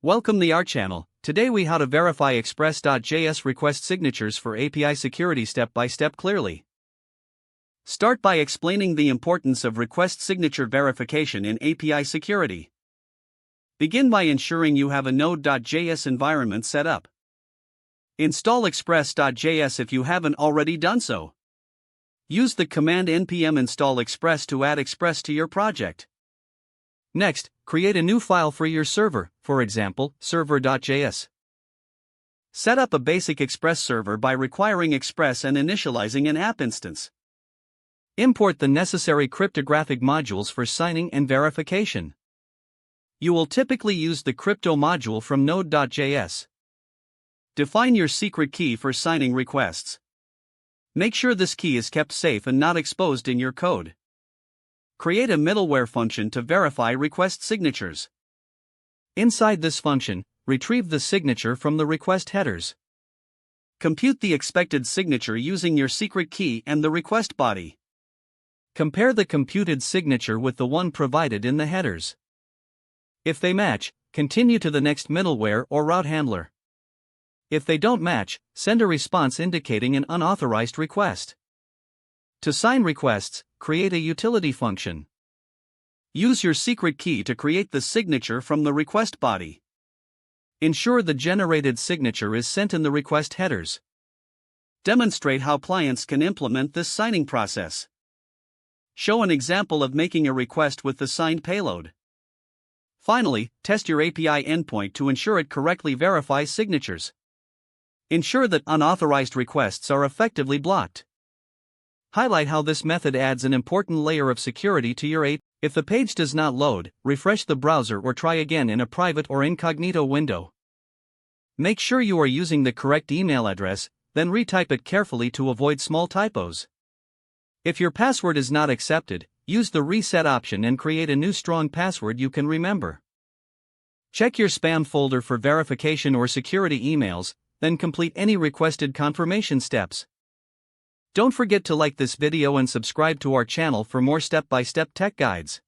Welcome to our channel. Today we how to verify Express.js request signatures for API security step by step clearly. Start by explaining the importance of request signature verification in API security. Begin by ensuring you have a Node.js environment set up. Install Express.js if you haven't already done so. Use the command npm install express to add Express to your project. Next, create a new file for your server, for example, server.js. Set up a basic Express server by requiring Express and initializing an app instance. Import the necessary cryptographic modules for signing and verification. You will typically use the crypto module from Node.js. Define your secret key for signing requests. Make sure this key is kept safe and not exposed in your code. Create a middleware function to verify request signatures. Inside this function, retrieve the signature from the request headers. Compute the expected signature using your secret key and the request body. Compare the computed signature with the one provided in the headers. If they match, continue to the next middleware or route handler. If they don't match, send a response indicating an unauthorized request. To sign requests, create a utility function. Use your secret key to create the signature from the request body. Ensure the generated signature is sent in the request headers. Demonstrate how clients can implement this signing process. Show an example of making a request with the signed payload. Finally, test your API endpoint to ensure it correctly verifies signatures. Ensure that unauthorized requests are effectively blocked. Highlight how this method adds an important layer of security to your API. If the page does not load, refresh the browser or try again in a private or incognito window. Make sure you are using the correct email address, then retype it carefully to avoid small typos. If your password is not accepted, use the reset option and create a new strong password you can remember. Check your spam folder for verification or security emails, then complete any requested confirmation steps. Don't forget to like this video and subscribe to our channel for more step-by-step tech guides.